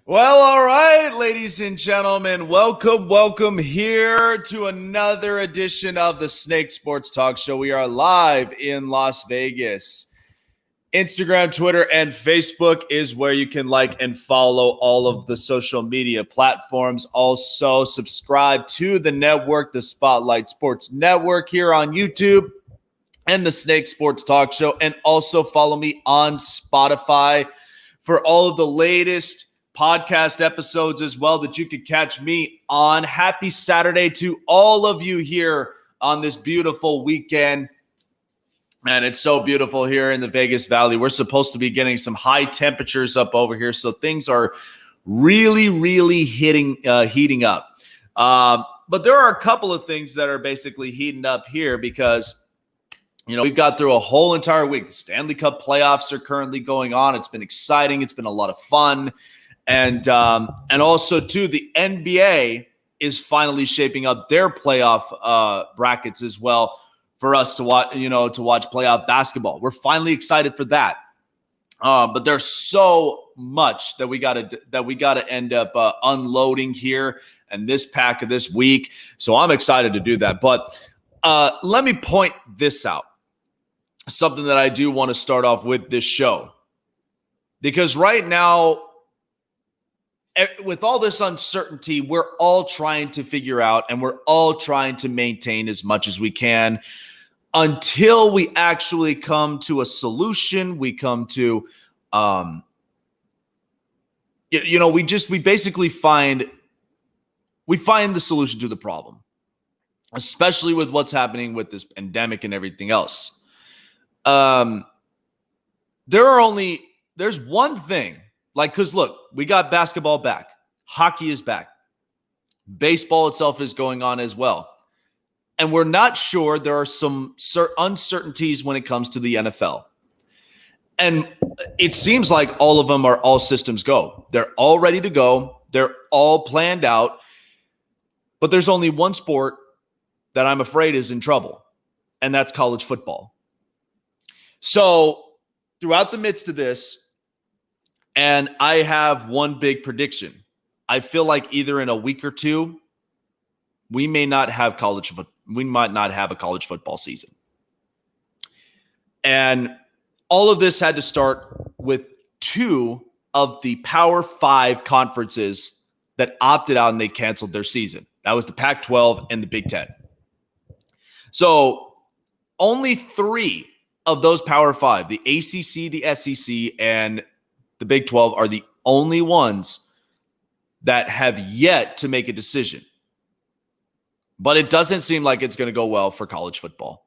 Well, all right, ladies and gentlemen, welcome here to another edition of the Snake Sports Talk Show. We are live in Las Vegas. Instagram, Twitter, and Facebook is where you can like and follow all of the social media platforms. Also, subscribe to the network, the Spotlight Sports Network here on YouTube and the Snake Sports Talk Show. And also follow me on Spotify for all of the latest podcast episodes as well that you could catch me on. Happy Saturday to all of you here on this beautiful weekend. Man, it's so beautiful here in the Vegas Valley. We're supposed to be getting some high temperatures up over here, so things are really heating up. But there are a couple of things that are basically heating up here because, we've got through a whole entire week. The Stanley Cup playoffs are currently going on. It's been exciting. It's been a lot of fun. And also, too, the NBA is finally shaping up their playoff brackets as well for us to watch, to watch playoff basketball. We're finally excited for that. But there's so much that we gotta end up unloading here and this pack of this week. So I'm excited to do that. But let me point this out. Something that I do want to start off with this show. Because right now, with all this uncertainty, we're all trying to figure out and we're all trying to maintain as much as we can until we actually come to a solution. We come to, we basically find the solution to the problem, especially with what's happening with this pandemic and everything else. There's one thing. Because look, we got basketball back. Hockey is back. Baseball itself is going on as well. And we're not sure. There are some uncertainties when it comes to the NFL. And it seems like all of them are all systems go. They're all ready to go. They're all planned out. But there's only one sport that I'm afraid is in trouble, and that's college football. So throughout the midst of this, and I have one big prediction. I feel like either in a week or two, we might not have a college football season. And all of this had to start with two of the Power 5 conferences that opted out and they canceled their season. That was the Pac-12 and the Big Ten. So only three of those Power 5, the ACC, the SEC, and the Big 12 are the only ones that have yet to make a decision. But it doesn't seem like it's going to go well for college football.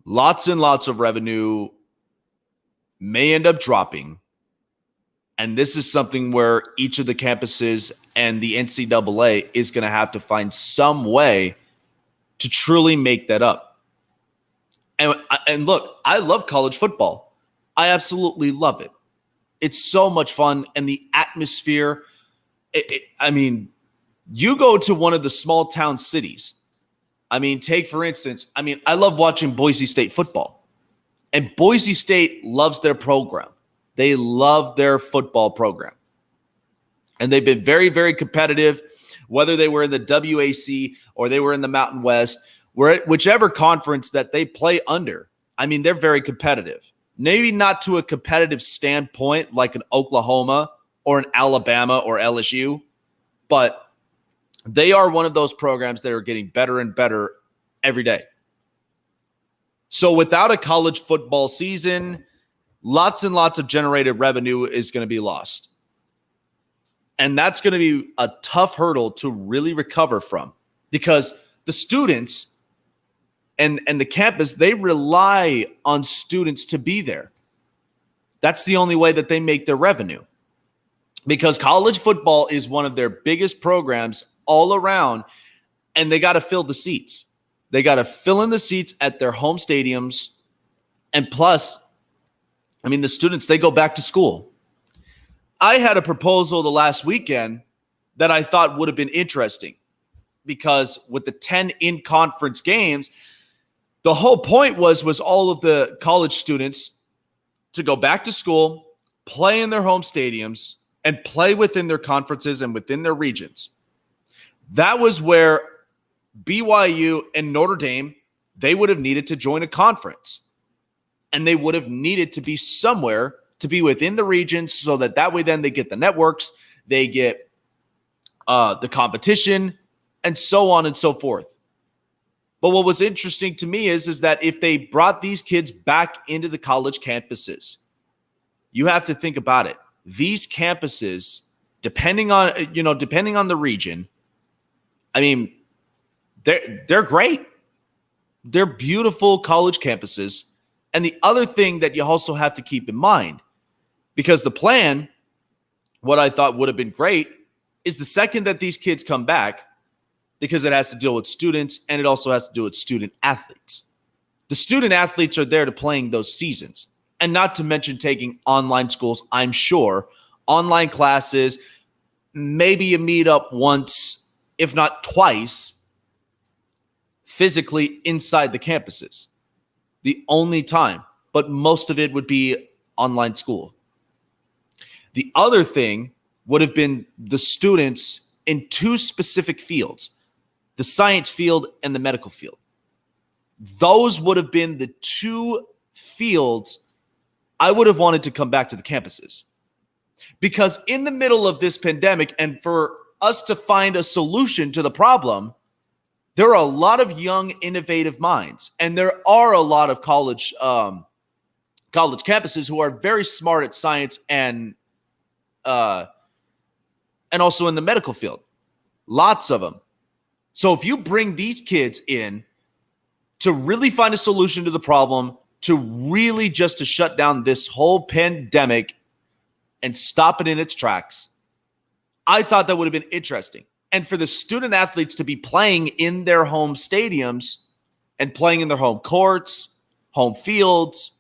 Lots and lots of revenue may end up dropping. And this is something where each of the campuses and the NCAA is going to have to find some way to truly make that up. And look, I love college football. I absolutely love it. It's so much fun, and the atmosphere. You go to one of the small town cities. Take, for instance, I love watching Boise State football. And Boise State loves their program. They love their football program. And they've been very, very competitive, whether they were in the WAC or they were in the Mountain West, whichever conference that they play under. They're very competitive. Maybe not to a competitive standpoint like an Oklahoma or an Alabama or LSU, but they are one of those programs that are getting better and better every day. So without a college football season, lots and lots of generated revenue is going to be lost. And that's going to be a tough hurdle to really recover from because the students and the campus, they rely on students to be there. That's the only way that they make their revenue because college football is one of their biggest programs all around, and they got to fill the seats. They got to fill in the seats at their home stadiums. And plus, the students, they go back to school. I had a proposal the last weekend that I thought would have been interesting because with the 10 in-conference games, the whole point was all of the college students to go back to school, play in their home stadiums, and play within their conferences and within their regions, that was where BYU and Notre Dame, they would have needed to join a conference. And they would have needed to be somewhere to be within the region so that way then they get the networks, they get the competition, and so on and so forth. But what was interesting to me is that if they brought these kids back into the college campuses, you have to think about it. These campuses, depending on the region, I mean, they're great. They're beautiful college campuses. And the other thing that you also have to keep in mind, because the plan, what I thought would have been great, is the second that these kids come back, because it has to deal with students and it also has to do with student athletes. The student athletes are there to playing those seasons, and not to mention taking online schools, I'm sure, online classes, maybe you meet up once, if not twice, physically inside the campuses. The only time, but most of it would be online school. The other thing would have been the students in two specific fields, the science field and the medical field. Those would have been the two fields I would have wanted to come back to the campuses. Because in the middle of this pandemic, and for us to find a solution to the problem, there are a lot of young, innovative minds, and there are a lot of college campuses who are very smart at science and also in the medical field. Lots of them. So if you bring these kids in to really find a solution to the problem, to really just to shut down this whole pandemic and stop it in its tracks, I thought that would have been interesting. And for the student athletes to be playing in their home stadiums and playing in their home courts, home fields,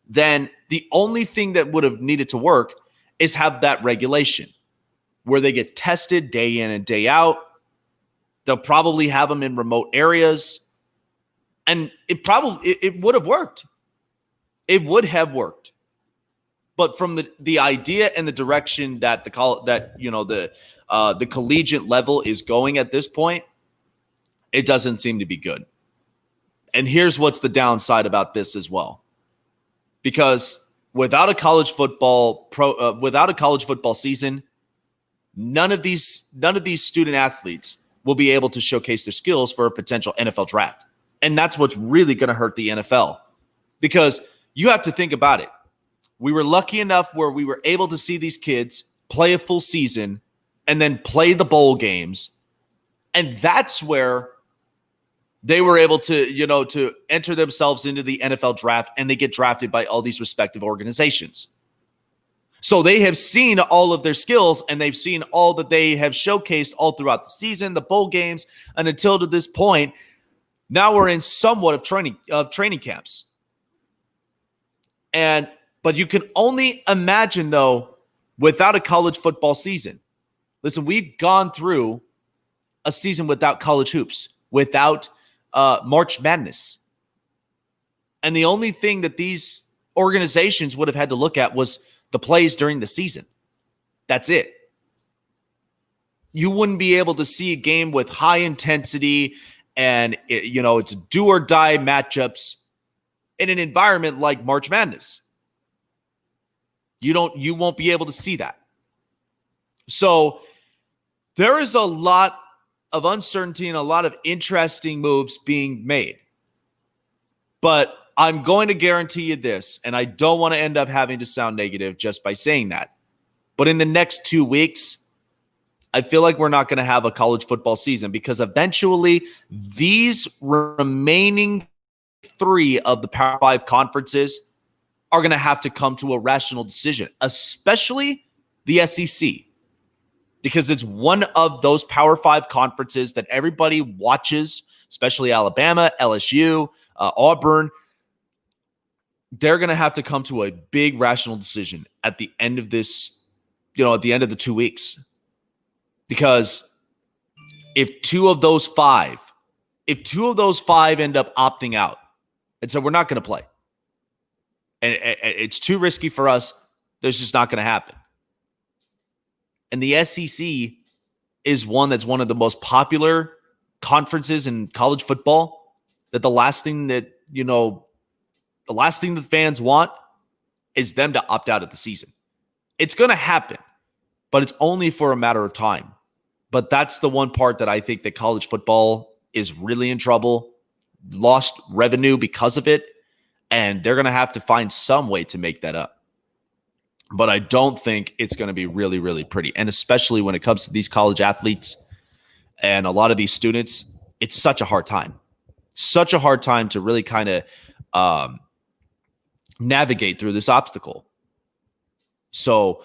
then the only thing that would have needed to work is have that regulation where they get tested day in and day out. They'll probably have them in remote areas. And it would have worked. It would have worked. But from the idea and the direction that the collegiate level is going at this point, it doesn't seem to be good. And here's what's the downside about this as well. Because without a college football season, none of these student athletes will be able to showcase their skills for a potential NFL draft. And that's what's really going to hurt the NFL. Because you have to think about it. We were lucky enough where we were able to see these kids play a full season and then play the bowl games. And that's where they were able to enter themselves into the NFL draft, and they get drafted by all these respective organizations. So they have seen all of their skills, and they've seen all that they have showcased all throughout the season, the bowl games, and until to this point, now we're in somewhat of training camps. But you can only imagine, though, without a college football season. Listen, we've gone through a season without college hoops, without March Madness. And the only thing that these organizations would have had to look at was the plays during the season. That's it. You wouldn't be able to see a game with high intensity and it's do or die matchups in an environment like March Madness. You won't be able to see that. So there is a lot of uncertainty and a lot of interesting moves being made. But I'm going to guarantee you this, and I don't want to end up having to sound negative just by saying that. But in the next 2 weeks, I feel like we're not going to have a college football season, because eventually these remaining 3 of the Power 5 conferences are going to have to come to a rational decision, especially the SEC, because it's one of those Power 5 conferences that everybody watches, especially Alabama, LSU, Auburn. They're going to have to come to a big rational decision at the end of this, at the end of the 2 weeks. Because if two of those five end up opting out and so we're not going to play, and it's too risky for us, there's just not going to happen. And the SEC is one that's one of the most popular conferences in college football, that the last thing that fans want is them to opt out of the season. It's going to happen, but it's only for a matter of time. But that's the one part that I think that college football is really in trouble, lost revenue because of it, and they're going to have to find some way to make that up. But I don't think it's going to be really, really pretty. And especially when it comes to these college athletes and a lot of these students, it's such a hard time. Such a hard time to really kind of navigate through this obstacle. So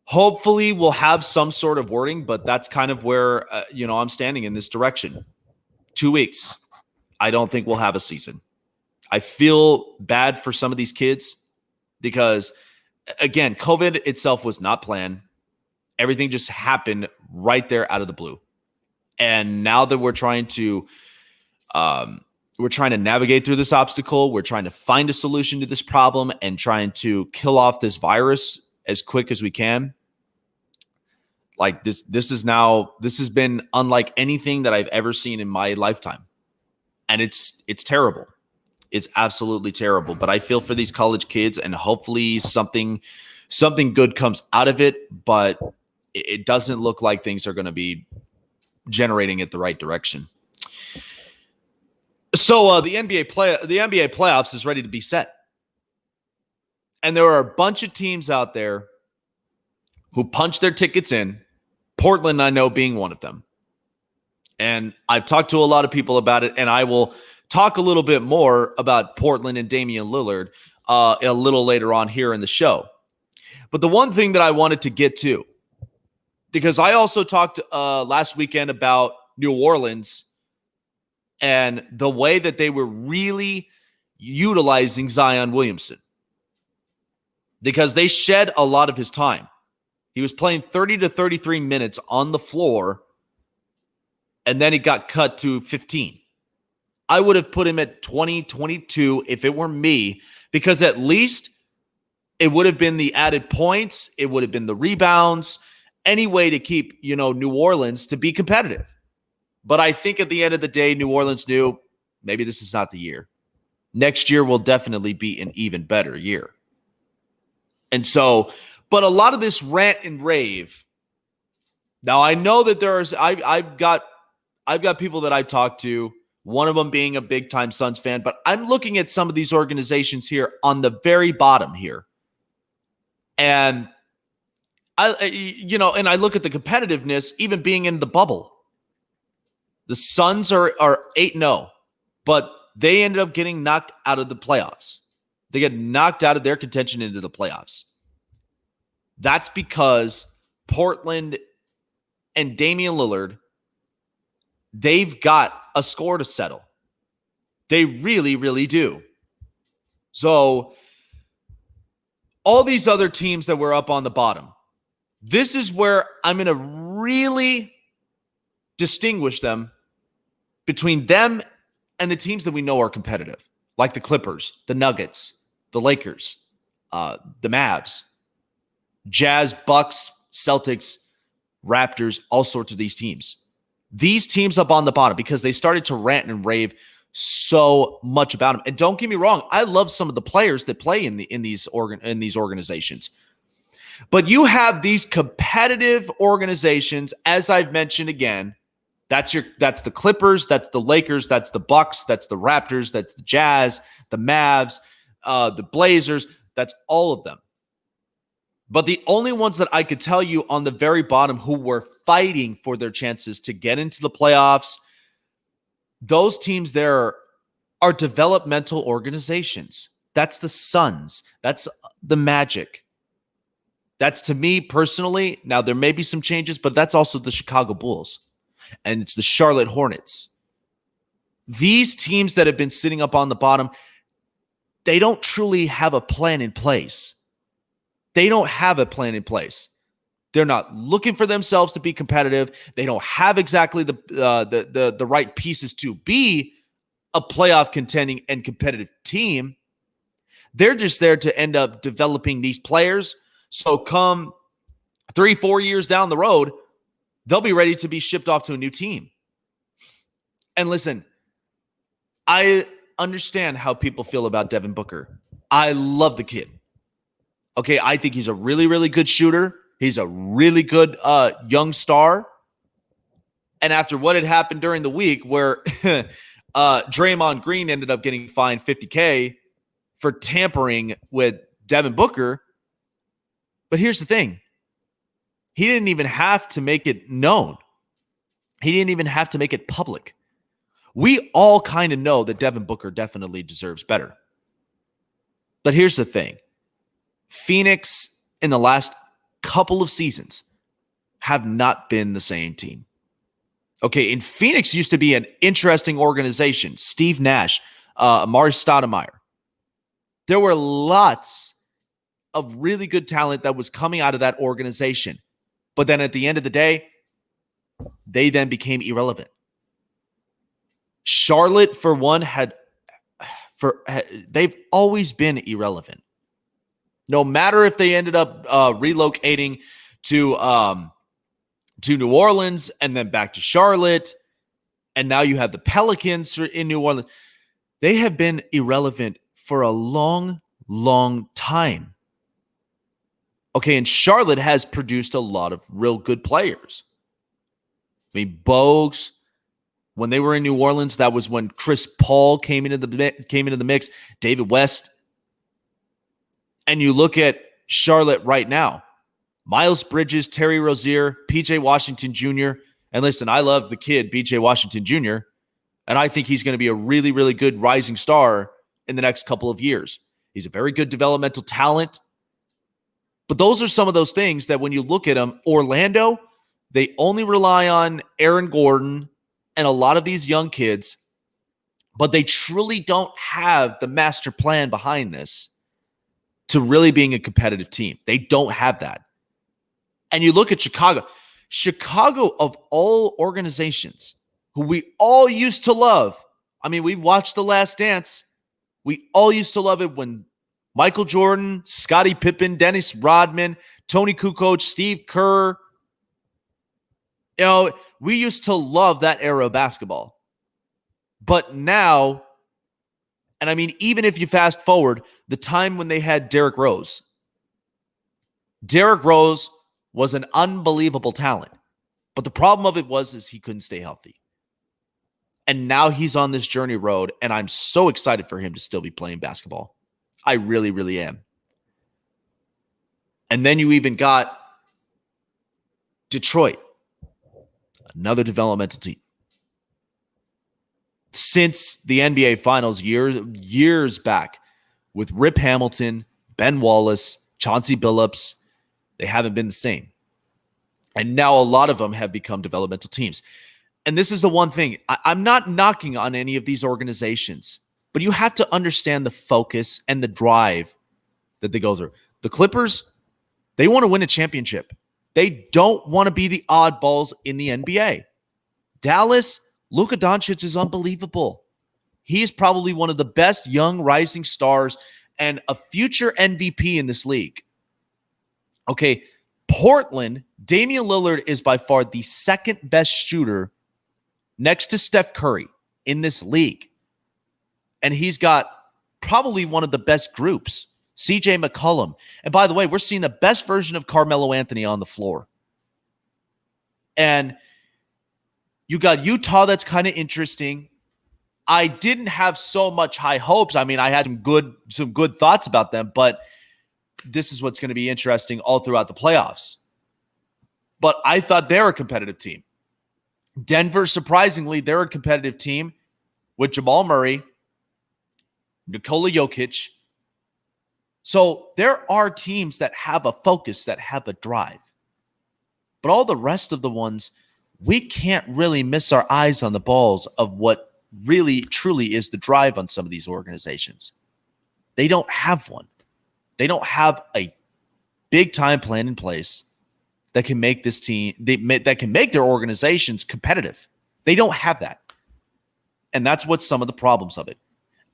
hopefully we'll have some sort of wording, but that's kind of where, I'm standing in this direction. 2 weeks. I don't think we'll have a season. I feel bad for some of these kids because, again, COVID itself was not planned. Everything just happened right there out of the blue. And now that we're trying to navigate through this obstacle, we're trying to find a solution to this problem and trying to kill off this virus as quick as we can. Like this has been unlike anything that I've ever seen in my lifetime. And it's terrible. It's absolutely terrible. But I feel for these college kids, and hopefully something good comes out of it. But it doesn't look like things are going to be generating it the right direction. So the NBA playoffs is ready to be set. And there are a bunch of teams out there who punched their tickets in, Portland, I know, being one of them. And I've talked to a lot of people about it, and I will talk a little bit more about Portland and Damian Lillard a little later on here in the show. But the one thing that I wanted to get to, because I also talked last weekend about New Orleans and the way that they were really utilizing Zion Williamson, because they shed a lot of his time. He was playing 30 to 33 minutes on the floor, and then he got cut to 15. I would have put him at 20, 22 if it were me, because at least it would have been the added points. It would have been the rebounds, any way to keep, New Orleans to be competitive. But I think at the end of the day, New Orleans knew maybe this is not the year. Next year will definitely be an even better year. And so, but a lot of this rant and rave. Now I know that I've got people that I've talked to, one of them being a big time Suns fan, but I'm looking at some of these organizations here on the very bottom here. And I look at the competitiveness, even being in the bubble. The Suns are 8-0, but they ended up getting knocked out of the playoffs. They get knocked out of their contention into the playoffs. That's because Portland and Damian Lillard, they've got a score to settle. They really, really do. So all these other teams that were up on the bottom, this is where I'm going to really distinguish them between them and the teams that we know are competitive, like the Clippers, the Nuggets, the Lakers, the Mavs, Jazz, Bucks, Celtics, Raptors, all sorts of these teams. These teams up on the bottom, because they started to rant and rave so much about them. And don't get me wrong, I love some of the players that play in these organizations. But you have these competitive organizations, as I've mentioned again. That's the Clippers, that's the Lakers, that's the Bucks, that's the Raptors, that's the Jazz, the Mavs, the Blazers, that's all of them. But the only ones that I could tell you on the very bottom who were fighting for their chances to get into the playoffs, those teams there are developmental organizations. That's the Suns. That's the Magic. That's, to me personally, now there may be some changes, but that's also the Chicago Bulls. And it's the Charlotte Hornets. These teams that have been sitting up on the bottom, they don't truly have a plan in place. They don't have a plan in place. They're not looking for themselves to be competitive. They don't have exactly the right pieces to be a playoff contending and competitive team. They're just there to end up developing these players. So come 3-4 years down the road, they'll be ready to be shipped off to a new team. And listen, I understand how people feel about Devin Booker. I love the kid. Okay, I think he's a really, really good shooter. He's a really good young star. And after what had happened during the week where Draymond Green ended up getting fined $50K for tampering with Devin Booker. But here's the thing. He didn't even have to make it known. He didn't even have to make it public. We all kind of know that Devin Booker definitely deserves better. But here's the thing. Phoenix in the last couple of seasons have not been the same team. Okay, and Phoenix used to be an interesting organization. Steve Nash, Amari Stoudemire. There were lots of really good talent that was coming out of that organization. But then at the end of the day, they then became irrelevant. Charlotte, for one, they've always been irrelevant. No matter if they ended up relocating to New Orleans and then back to Charlotte, and now you have the Pelicans in New Orleans. They have been irrelevant for a long, long time. Okay, and Charlotte has produced a lot of real good players. I mean, Bogues, when they were in New Orleans, that was when Chris Paul came into the mix, David West. And you look at Charlotte right now, Miles Bridges, Terry Rozier, PJ Washington Jr. And listen, I love the kid, PJ Washington Jr., and I think he's going to be a really, really good rising star in the next couple of years. He's a very good developmental talent. But those are some of those things that when you look at them, Orlando, they only rely on Aaron Gordon and a lot of these young kids, but they truly don't have the master plan behind this to really being a competitive team. They don't have that. And you look at Chicago. Chicago, of all organizations who we all used to love. I mean, we watched The Last Dance. We all used to love it when Michael Jordan, Scottie Pippen, Dennis Rodman, Tony Kukoc, Steve Kerr. You know, we used to love that era of basketball. But now, and I mean, even if you fast forward, the time when they had Derrick Rose. Derrick Rose was an unbelievable talent. But the problem of it is he couldn't stay healthy. And now he's on this journey road, and I'm so excited for him to still be playing basketball. I really, really am. And then you even got Detroit, another developmental team. Since the NBA Finals years back with Rip Hamilton, Ben Wallace, Chauncey Billups, they haven't been the same. And now a lot of them have become developmental teams. And this is the one thing. I'm not knocking on any of these organizations, but you have to understand the focus and the drive that they go through. The Clippers, they want to win a championship. They don't want to be the oddballs in the NBA. Dallas, Luka Doncic is unbelievable. He is probably one of the best young rising stars and a future MVP in this league. Okay, Portland, Damian Lillard is by far the second best shooter next to Steph Curry in this league. And he's got probably one of the best groups, CJ McCollum. And by the way, we're seeing the best version of Carmelo Anthony on the floor. And you got Utah that's kind of interesting. I didn't have so much high hopes. I mean, I had some good thoughts about them, but this is what's going to be interesting all throughout the playoffs. But I thought they're a competitive team. Denver, surprisingly, they're a competitive team with Jamal Murray, Nikola Jokic. So there are teams that have a focus, that have a drive. But all the rest of the ones, we can't really miss our eyes on the balls of what really, truly is the drive on some of these organizations. They don't have one. They don't have a big-time plan in place that can make this team, that can make their organizations competitive. They don't have that. And that's what's some of the problems of it.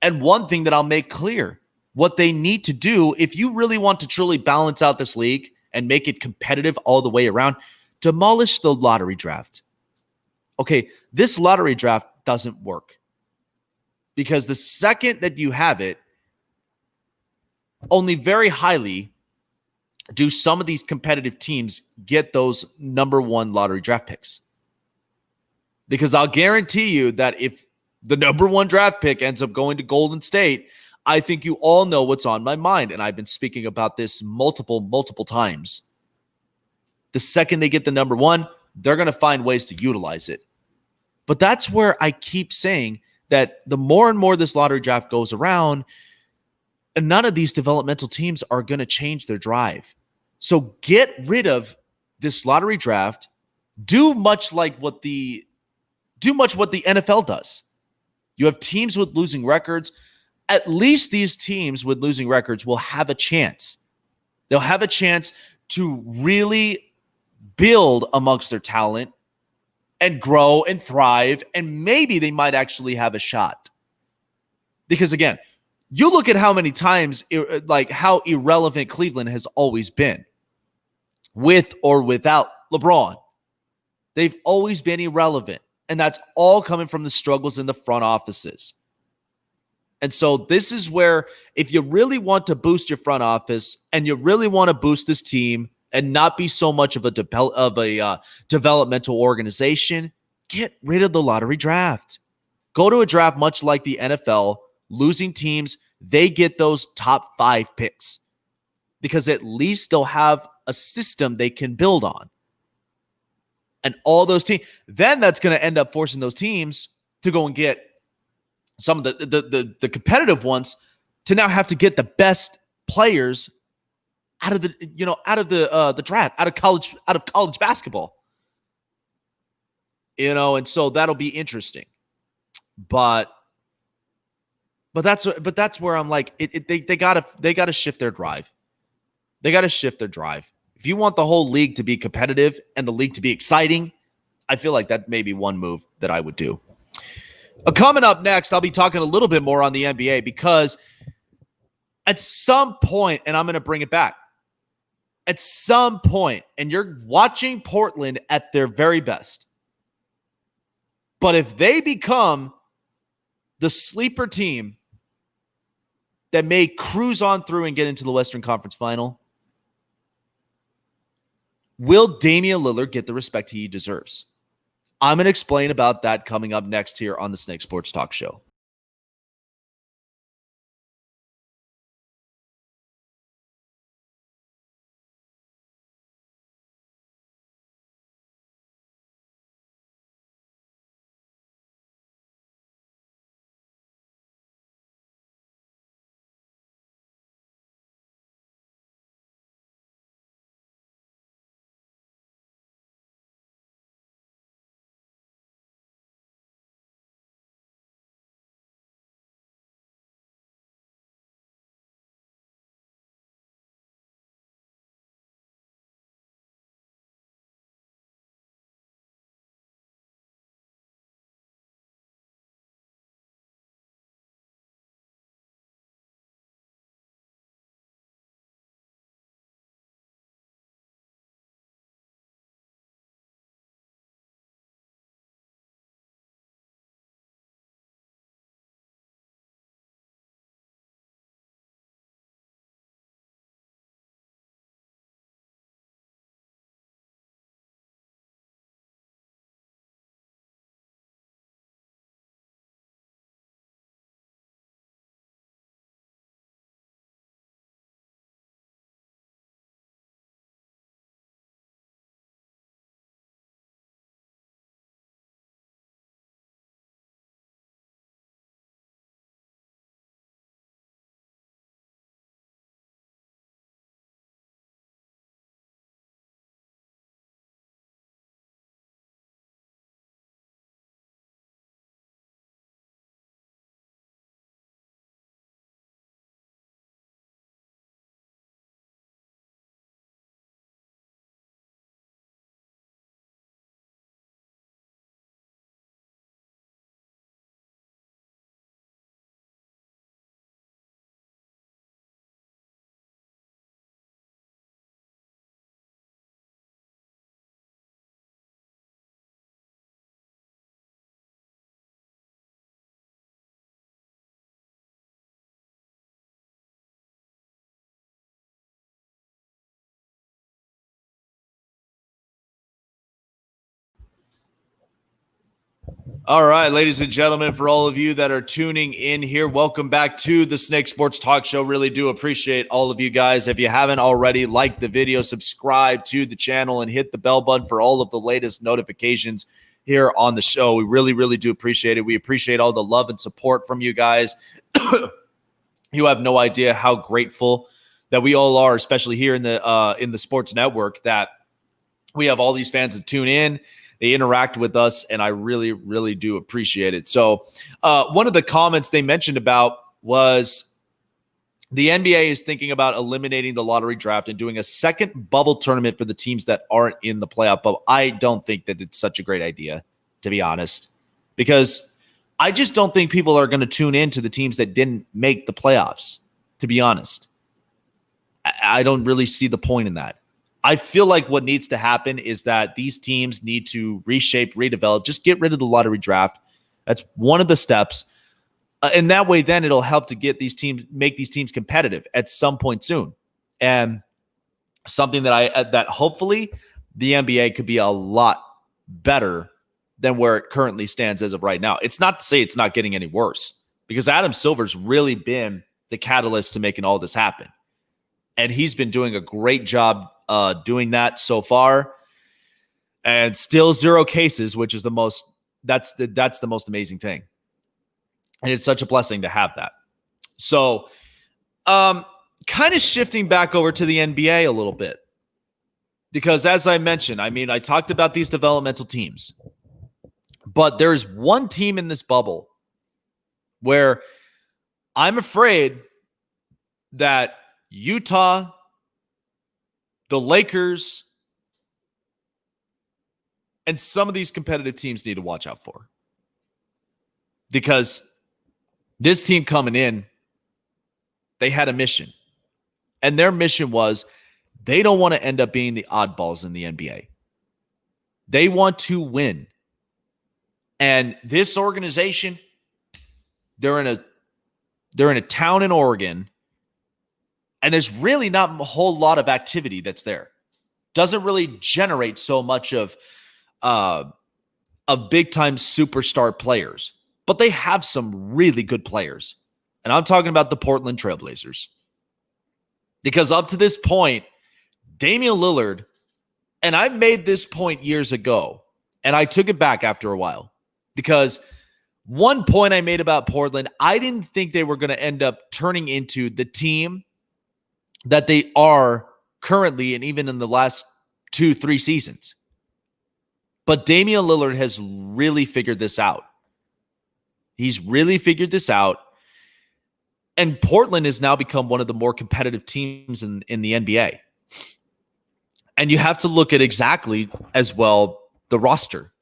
And one thing that I'll make clear, what they need to do, if you really want to truly balance out this league and make it competitive all the way around, demolish the lottery draft. Okay, this lottery draft doesn't work because the second that you have it, only very highly do some of these competitive teams get those number one lottery draft picks. Because I'll guarantee you that if the number one draft pick ends up going to Golden State, I think you all know what's on my mind. And I've been speaking about this multiple times. The second they get the number one, they're going to find ways to utilize it. But that's where I keep saying that the more and more this lottery draft goes around, and none of these developmental teams are going to change their drive. So get rid of this lottery draft. Do much what the NFL does. You have teams with losing records. At least these teams with losing records will have a chance. They'll have a chance to really build amongst their talent and grow and thrive, and maybe they might actually have a shot. Because again, you look at how many times, how irrelevant Cleveland has always been, with or without LeBron. They've always been irrelevant, and that's all coming from the struggles in the front offices. And so this is where, if you really want to boost your front office and you really want to boost this team and not be so much of a developmental organization, get rid of the lottery draft. Go to a draft much like the NFL. Losing teams, they get those top 5 picks because at least they'll have a system they can build on. And all those teams, then that's going to end up forcing those teams to go and get some of the competitive ones to now have to get the best players out of the draft, out of college basketball. And so that'll be interesting. But that's where I'm like, they gotta shift their drive. They gotta shift their drive. If you want the whole league to be competitive and the league to be exciting, I feel like that may be one move that I would do. Coming up next, I'll be talking a little bit more on the NBA because at some point, and I'm going to bring it back, at some point, and you're watching Portland at their very best, but if they become the sleeper team that may cruise on through and get into the Western Conference Final, will Damian Lillard get the respect he deserves? I'm going to explain about that coming up next here on the Snake Sports Talk Show. All right, ladies and gentlemen, for all of you that are tuning in here, welcome back to the Snake Sports Talk Show. Really do appreciate all of you guys. If you haven't already, like the video, subscribe to the channel, and hit the bell button for all of the latest notifications here on the show. We really, really do appreciate it. We appreciate all the love and support from you guys. You have no idea how grateful that we all are, especially here in the sports network, that we have all these fans that tune in. They interact with us, and I really, really do appreciate it. So one of the comments they mentioned about was the NBA is thinking about eliminating the lottery draft and doing a second bubble tournament for the teams that aren't in the playoff bubble. I don't think that it's such a great idea, to be honest, because I just don't think people are going to tune in to the teams that didn't make the playoffs, to be honest. I don't really see the point in that. I feel like what needs to happen is that these teams need to reshape, redevelop, just get rid of the lottery draft. That's one of the steps. And that way, then it'll help to get these teams, make these teams competitive at some point soon. And something that hopefully the NBA could be a lot better than where it currently stands as of right now. It's not to say it's not getting any worse, because Adam Silver's really been the catalyst to making all this happen. And he's been doing a great job doing that so far, and still 0 cases, which is the most, that's the most amazing thing. And it's such a blessing to have that. So kind of shifting back over to the NBA a little bit, because as I mentioned, I mean, I talked about these developmental teams, but there's one team in this bubble where I'm afraid that Utah, the Lakers, and some of these competitive teams need to watch out for. Because this team coming in, they had a mission. And their mission was they don't want to end up being the oddballs in the NBA. They want to win. And this organization, they're in a town in Oregon, and there's really not a whole lot of activity that's there. Doesn't really generate so much of big-time superstar players. But they have some really good players. And I'm talking about the Portland Trailblazers. Because up to this point, Damian Lillard, and I made this point years ago, and I took it back after a while. Because one point I made about Portland, I didn't think they were going to end up turning into the team that they are currently, and even in the last 2-3 seasons. But Damian Lillard has really figured this out. He's really figured this out. And Portland has now become one of the more competitive teams in the NBA. And you have to look at exactly as well the roster.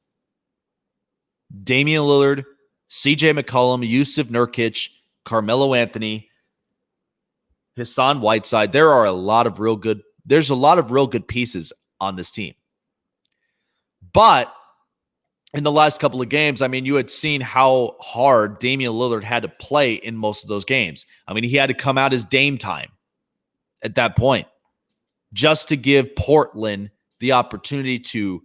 Damian Lillard, CJ McCollum, Yusuf Nurkic, Carmelo Anthony, Hassan Whiteside. There's a lot of real good pieces on this team. But in the last couple of games, I mean, you had seen how hard Damian Lillard had to play in most of those games. I mean, he had to come out as Dame time at that point just to give Portland the opportunity to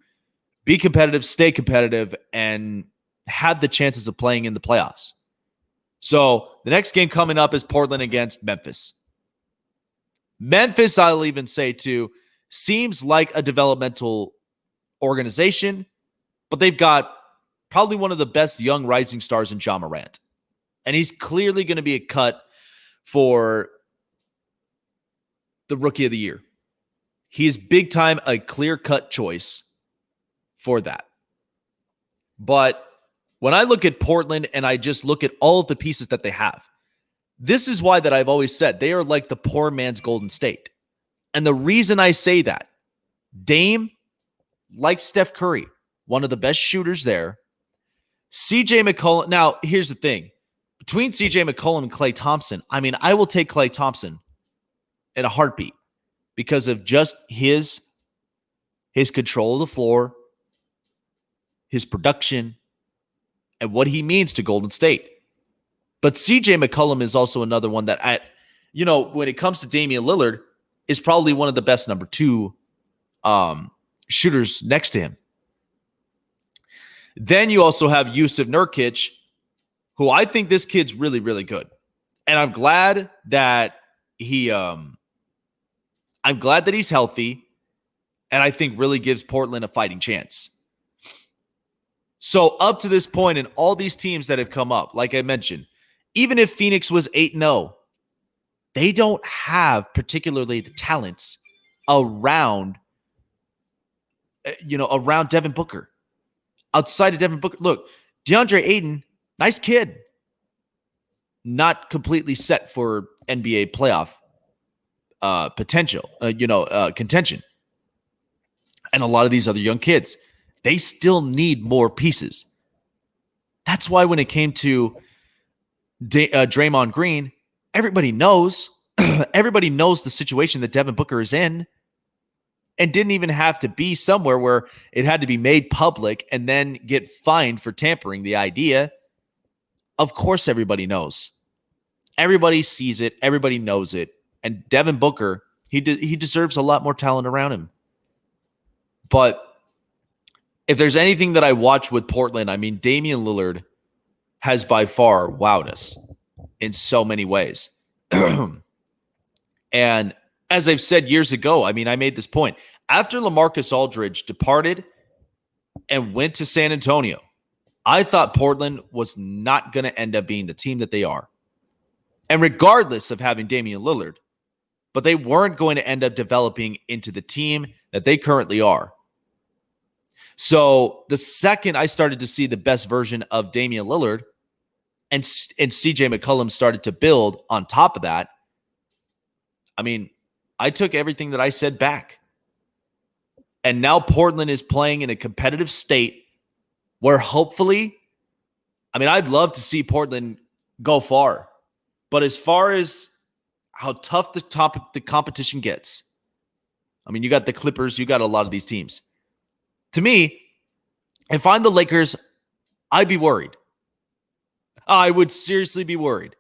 be competitive, stay competitive, and had the chances of playing in the playoffs. So the next game coming up is Portland against Memphis. Memphis, I'll even say too, seems like a developmental organization, but they've got probably one of the best young rising stars in Ja Morant. And he's clearly going to be a cut for the Rookie of the Year. He is big time a clear-cut choice for that. But when I look at Portland and I just look at all of the pieces that they have, this is why that I've always said they are like the poor man's Golden State. And the reason I say that, Dame, like Steph Curry, one of the best shooters there. CJ McCollum. Now, here's the thing. Between CJ McCollum and Klay Thompson, I mean, I will take Klay Thompson in a heartbeat because of just his control of the floor, his production, and what he means to Golden State. But CJ McCollum is also another one that, when it comes to Damian Lillard, is probably one of the best number 2 shooters next to him. Then you also have Yusuf Nurkic, who I think this kid's really, really good. And I'm glad that he's healthy, and I think really gives Portland a fighting chance. So up to this point, in all these teams that have come up, like I mentioned, even if Phoenix was 8-0, they don't have particularly the talents around Devin Booker. Outside of Devin Booker, look, DeAndre Ayton, nice kid, not completely set for NBA playoff potential, contention. And a lot of these other young kids, they still need more pieces. That's why when it came to Draymond Green, everybody knows the situation that Devin Booker is in, and didn't even have to be somewhere where it had to be made public and then get fined for tampering the idea. Of course, everybody knows. Everybody sees it. Everybody knows it. And Devin Booker, he deserves a lot more talent around him. But if there's anything that I watch with Portland, I mean, Damian Lillard has by far wowed us in so many ways. And as I've said years ago, I mean, I made this point. After LaMarcus Aldridge departed and went to San Antonio, I thought Portland was not going to end up being the team that they are. And regardless of having Damian Lillard, but they weren't going to end up developing into the team that they currently are. So the second I started to see the best version of Damian Lillard and CJ McCollum started to build on top of that, I mean, I took everything that I said back. And now Portland is playing in a competitive state where hopefully, I mean, I'd love to see Portland go far. But as far as how tough the competition gets, I mean, you got the Clippers, you got a lot of these teams. To me, if I'm the Lakers, I'd be worried. I would seriously be worried.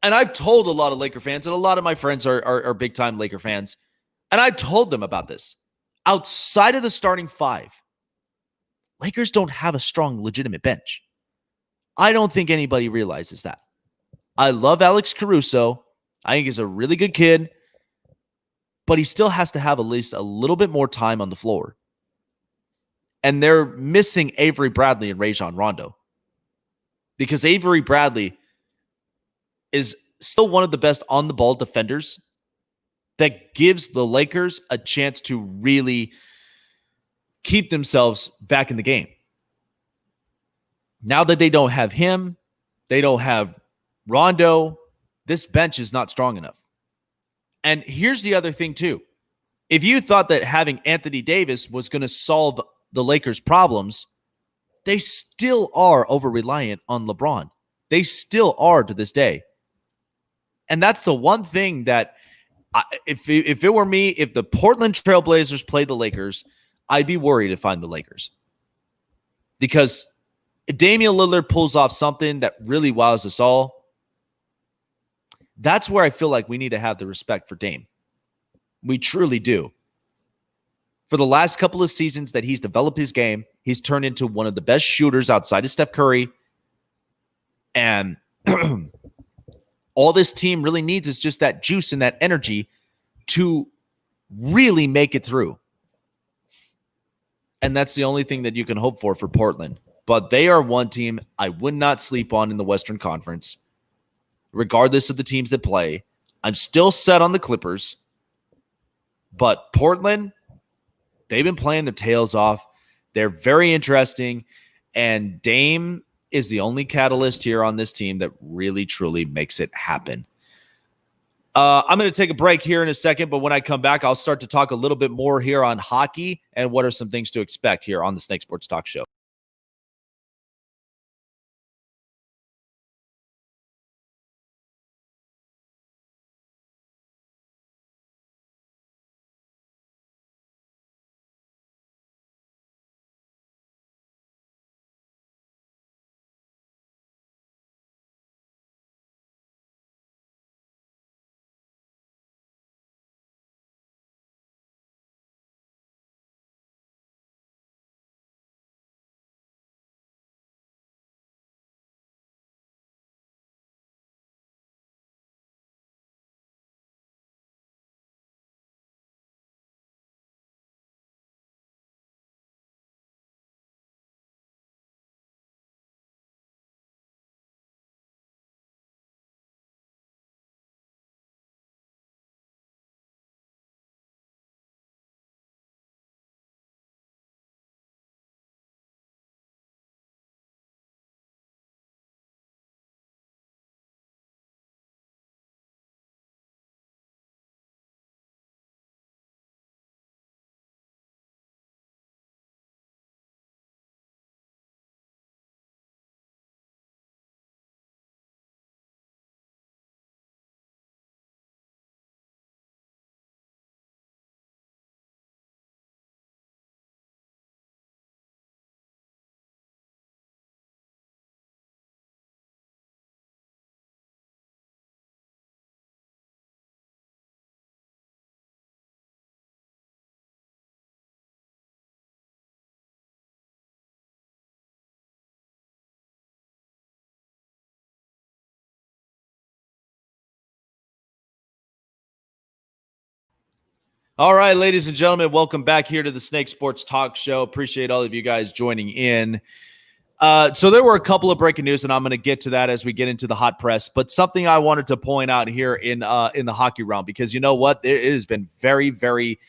And I've told a lot of Laker fans, and a lot of my friends are big-time Laker fans, and I've told them about this. Outside of the starting five, Lakers don't have a strong, legitimate bench. I don't think anybody realizes that. I love Alex Caruso. I think he's a really good kid, but he still has to have at least a little bit more time on the floor. And they're missing Avery Bradley and Rajon Rondo because Avery Bradley is still one of the best on-the-ball defenders that gives the Lakers a chance to really keep themselves back in the game. Now that they don't have him, they don't have Rondo, this bench is not strong enough. And here's the other thing, too. If you thought that having Anthony Davis was going to solve the Lakers' problems, they still are over-reliant on LeBron. They still are to this day. And that's the one thing that, if it were me, if the Portland Trailblazers played the Lakers, I'd be worried if I'm the Lakers. Because if Damian Lillard pulls off something that really wows us all, that's where I feel like we need to have the respect for Dame. We truly do. For the last couple of seasons that he's developed his game, he's turned into one of the best shooters outside of Steph Curry. And all this team really needs is just that juice and that energy to really make it through. And that's the only thing that you can hope for Portland. But they are one team I would not sleep on in the Western Conference, regardless of the teams that play. I'm still set on the Clippers. But Portland, they've been playing their tails off. They're very interesting. And Dame is the only catalyst here on this team that really, truly makes it happen. I'm going to take a break here in a second, but when I come back, I'll start to talk a little bit more here on hockey and what are some things to expect here on the Snake Sports Talk Show. All right, ladies and gentlemen, welcome back here to the Snake Sports Talk Show. Appreciate all of you guys joining in. So there were a couple of breaking news, and I'm going to get to that as we get into the hot press. But something I wanted to point out here in the hockey realm, because you know what, it has been very, very,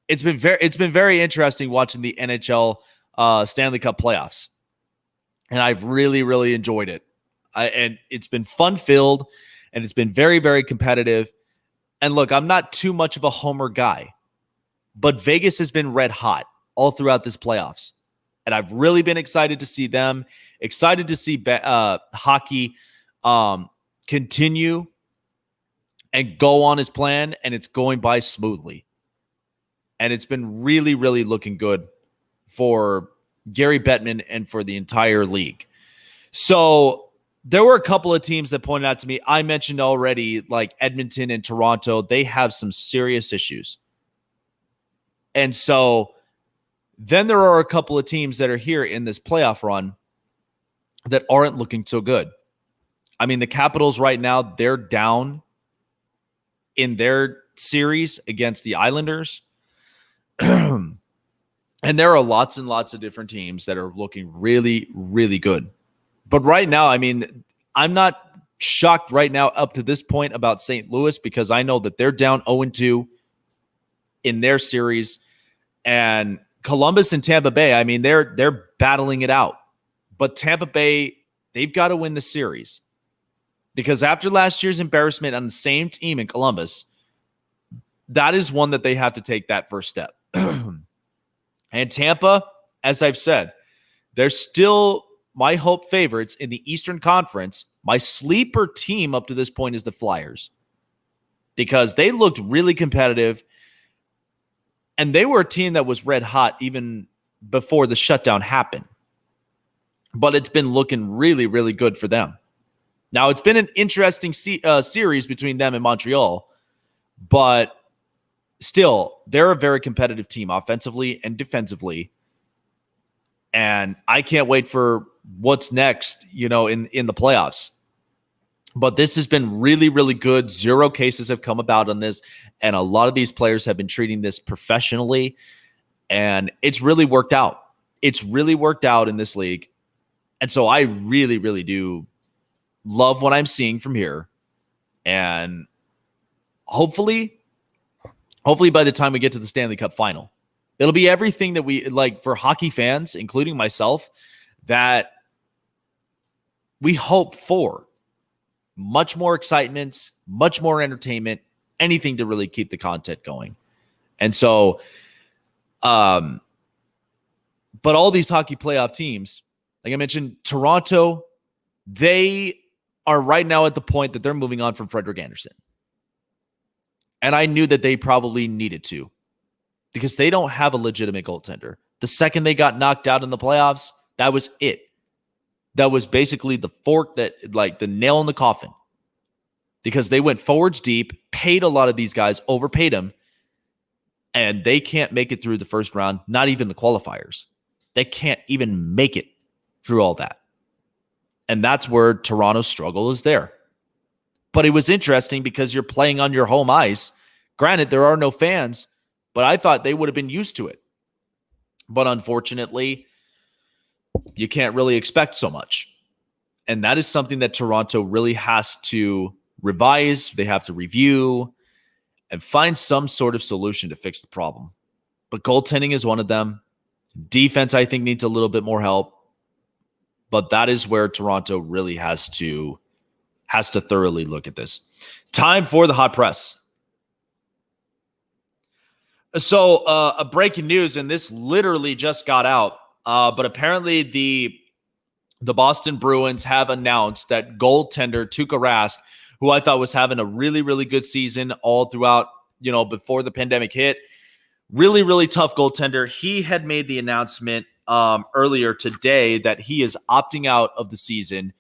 it's been very interesting watching the NHL Stanley Cup playoffs, and I've really, really enjoyed it. And it's been fun filled, and it's been very, very competitive. And look, I'm not too much of a homer guy, but Vegas has been red hot all throughout this playoffs. And I've really been excited to see them, excited to see hockey continue and go on his plan, and it's going by smoothly. And it's been really, really looking good for Gary Bettman and for the entire league. So there were a couple of teams that pointed out to me. I mentioned already, like Edmonton and Toronto, they have some serious issues. And so then there are a couple of teams that are here in this playoff run that aren't looking so good. I mean, the Capitals right now, they're down in their series against the Islanders. And there are lots and lots of different teams that are looking really, really good. But right now, I mean, I'm not shocked right now up to this point about St. Louis, because I know that they're down 0-2 in their series. And Columbus and Tampa Bay, I mean, they're battling it out. But Tampa Bay, they've got to win the series, because after last year's embarrassment on the same team in Columbus, that is one that they have to take that first step. And Tampa, as I've said, they're still my hope favorites in the Eastern Conference. My sleeper team up to this point is the Flyers, because they looked really competitive, and they were a team that was red hot even before the shutdown happened. But it's been looking really, really good for them. Now, it's been an interesting series between them and Montreal, but still, they're a very competitive team offensively and defensively. And I can't wait for what's next, in the playoffs. But this has been really, really good. 0 cases have come about on this, and a lot of these players have been treating this professionally, and it's really worked out. It's really worked out in this league. And so I really, really do love what I'm seeing from here. And hopefully by the time we get to the Stanley Cup final, it'll be everything that we like for hockey fans, including myself, that we hope for. Much more excitement, much more entertainment, anything to really keep the content going. And so, but all these hockey playoff teams, like I mentioned, Toronto, they are right now at the point that they're moving on from Frederik Andersen. And I knew that they probably needed to, because they don't have a legitimate goaltender. The second they got knocked out in the playoffs, that was it. That was basically the fork, that like the nail in the coffin, because they went forwards deep, paid a lot of these guys, overpaid them, and they can't make it through the first round, not even the qualifiers. They can't even make it through all that. And that's where Toronto's struggle is there. But it was interesting because you're playing on your home ice. Granted, there are no fans, but I thought they would have been used to it. But unfortunately, you can't really expect so much. And that is something that Toronto really has to revise. They have to review and find some sort of solution to fix the problem. But goaltending is one of them. Defense, I think, needs a little bit more help. But that is where Toronto really has to thoroughly look at this. Time for the hot press. So a breaking news, and this literally just got out, but apparently the Boston Bruins have announced that goaltender Tuukka Rask, who I thought was having a really, really good season all throughout, before the pandemic hit, really, really tough goaltender. He had made the announcement earlier today that he is opting out of the season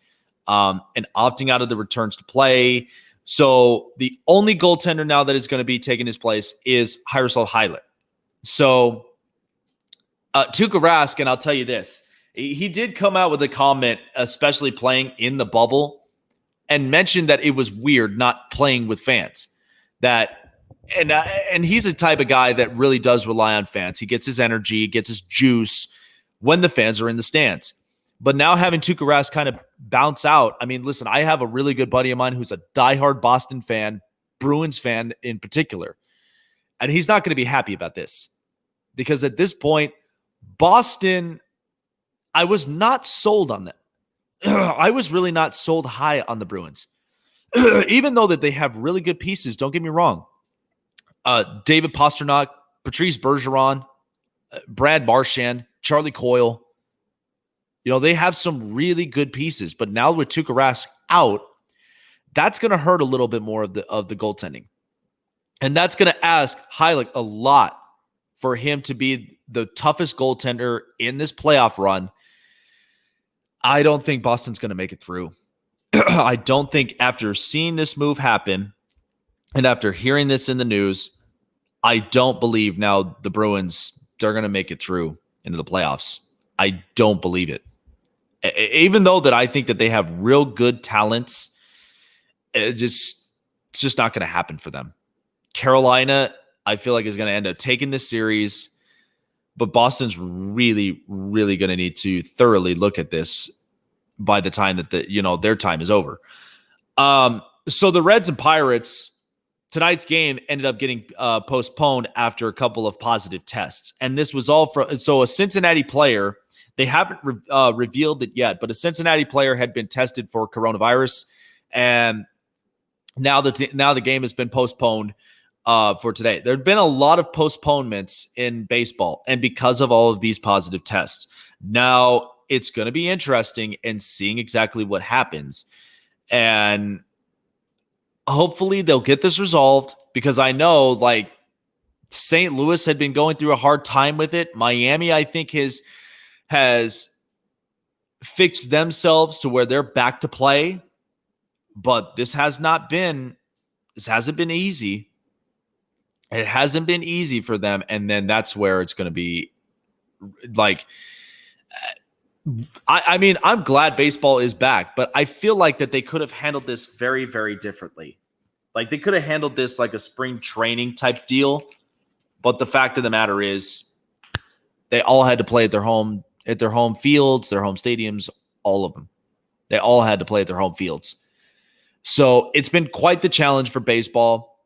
and opting out of the returns to play. So the only goaltender now that is going to be taking his place is Jaroslav Halak. So Tuukka Rask, and I'll tell you this, he did come out with a comment, especially playing in the bubble, and mentioned that it was weird not playing with fans. And he's the type of guy that really does rely on fans. He gets his energy, gets his juice when the fans are in the stands. But now having Tuukka Rask kind of bounce out, I mean, listen, I have a really good buddy of mine who's a diehard Boston fan, Bruins fan in particular, and he's not going to be happy about this because at this point, Boston, I was not sold on them. I was really not sold high on the Bruins, even though that they have really good pieces. Don't get me wrong. David Pastrnak, Patrice Bergeron, Brad Marchand, Charlie Coyle. You know, they have some really good pieces, but now with Tuukka Rask out, that's going to hurt a little bit more of the goaltending. And that's going to ask Heilig a lot for him to be the toughest goaltender in this playoff run. I don't think Boston's going to make it through. I don't think after seeing this move happen and after hearing this in the news, I don't believe now the Bruins, they're going to make it through into the playoffs. I don't believe it. Even though that I think that they have real good talents, it's just not going to happen for them. Carolina, I feel like is going to end up taking this series, but Boston's really, really going to need to thoroughly look at this by the time that their time is over. So the Reds and Pirates, tonight's game ended up getting postponed after a couple of positive tests, and this was all from a Cincinnati player. They haven't revealed it yet, but a Cincinnati player had been tested for coronavirus, and now the game has been postponed for today. There have been a lot of postponements in baseball, and because of all of these positive tests. Now it's going to be interesting in seeing exactly what happens, and hopefully they'll get this resolved, because I know like St. Louis had been going through a hard time with it. Miami, I think, has fixed themselves to where they're back to play, but this hasn't been easy. It hasn't been easy for them. And then that's where it's going to be like, I mean, I'm glad baseball is back, but I feel like that they could have handled this very, very differently. Like they could have handled this like a spring training type deal. But the fact of the matter is they all had to play at their home fields, their home stadiums, all of them. They all had to play at their home fields. So it's been quite the challenge for baseball,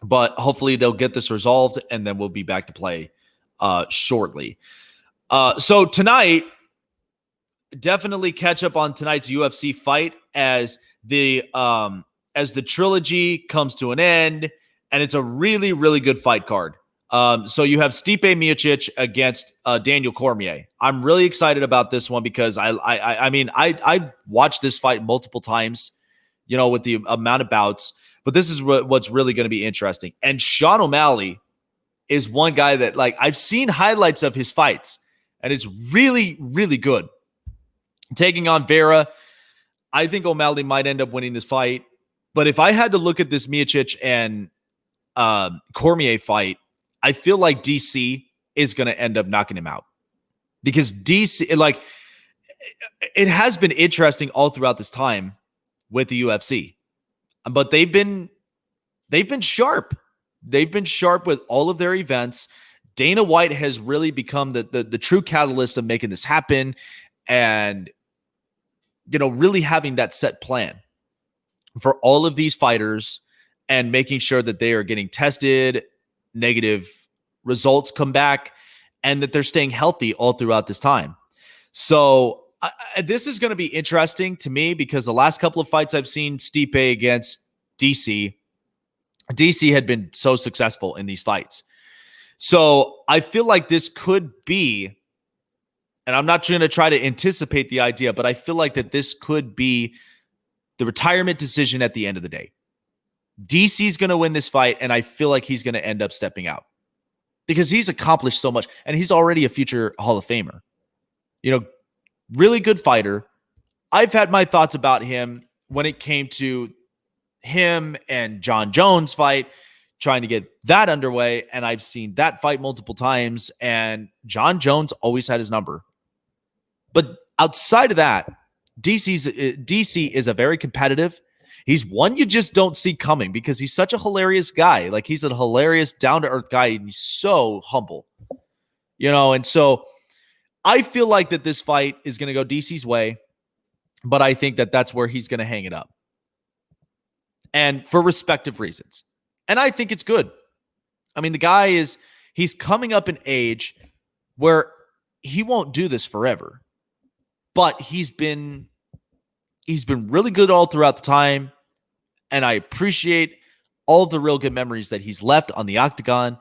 but hopefully they'll get this resolved and then we'll be back to play shortly. So tonight, definitely catch up on tonight's UFC fight as the trilogy comes to an end, and it's a really, really good fight card. So you have Stipe Miocic against Daniel Cormier. I'm really excited about this one because I've watched this fight multiple times, with the amount of bouts, but this is what's really going to be interesting. And Sean O'Malley is one guy that I've seen highlights of his fights, and it's really, really good. Taking on Vera, I think O'Malley might end up winning this fight. But if I had to look at this Miocic and Cormier fight, I feel like DC is going to end up knocking him out, because DC, it has been interesting all throughout this time with the UFC, but they've been sharp. They've been sharp with all of their events. Dana White has really become the true catalyst of making this happen, and really having that set plan for all of these fighters and making sure that they are getting tested, negative results come back, and that they're staying healthy all throughout this time. So this is going to be interesting to me, because the last couple of fights I've seen Stipe against DC had been so successful in these fights. So I feel like this could be, and I'm not going to try to anticipate the idea, but I feel like that this could be the retirement decision at the end of the day. DC's going to win this fight, and I feel like he's going to end up stepping out because he's accomplished so much, and he's already a future Hall of Famer. Really good fighter. I've had my thoughts about him when it came to him and John Jones fight, trying to get that underway, and I've seen that fight multiple times, and John Jones always had his number. But outside of that, DC is a very competitive. He's one you just don't see coming because he's such a hilarious guy. Like, he's a hilarious, down-to-earth guy, and he's so humble. And so I feel like that this fight is going to go DC's way, but I think that that's where he's going to hang it up. And for respective reasons. And I think it's good. I mean, the guy he's coming up in age where he won't do this forever. But he's been really good all throughout the time. And I appreciate all of the real good memories that he's left on the octagon.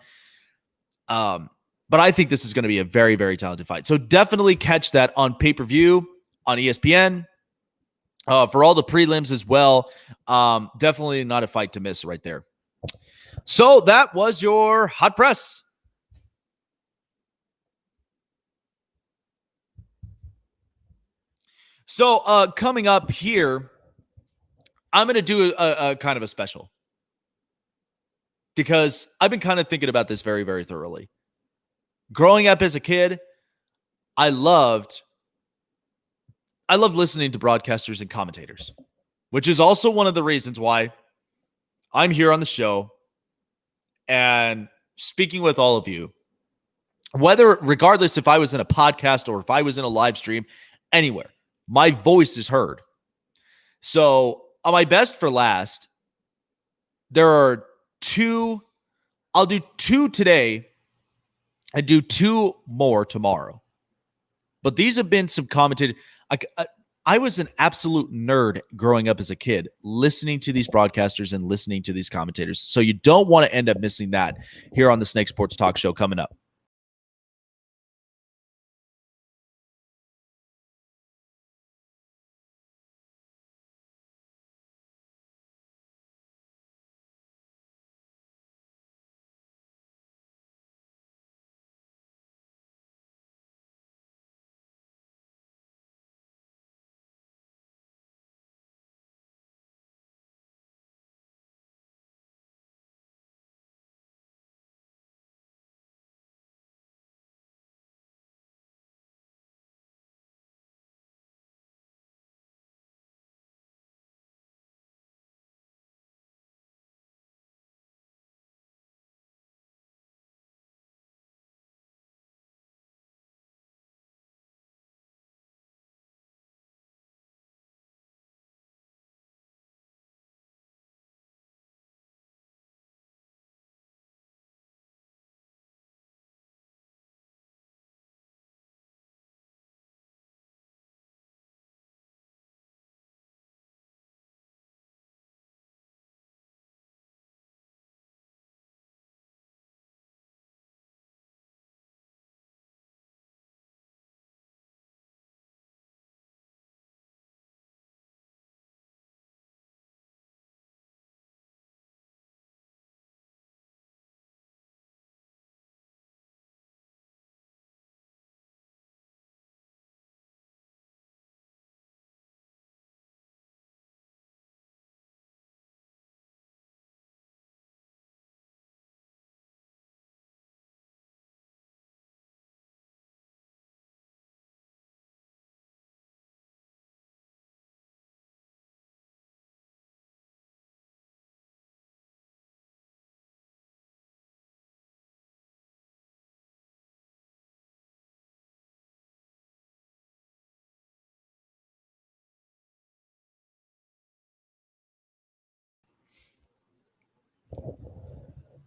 But I think this is going to be a very, very talented fight. So definitely catch that on pay-per-view on ESPN. For all the prelims as well. Definitely not a fight to miss right there. So that was your hot press. So coming up here, I'm going to do a kind of a special. Because I've been kind of thinking about this very, very thoroughly. Growing up as a kid, I loved listening to broadcasters and commentators, which is also one of the reasons why I'm here on the show and speaking with all of you, regardless if I was in a podcast or if I was in a live stream, anywhere, my voice is heard. So on my best for last, there are I'll do two today and do two more tomorrow. But these have been some commentators. I was an absolute nerd growing up as a kid, listening to these broadcasters and listening to these commentators. So you don't want to end up missing that here on the Snake Sports Talk Show coming up.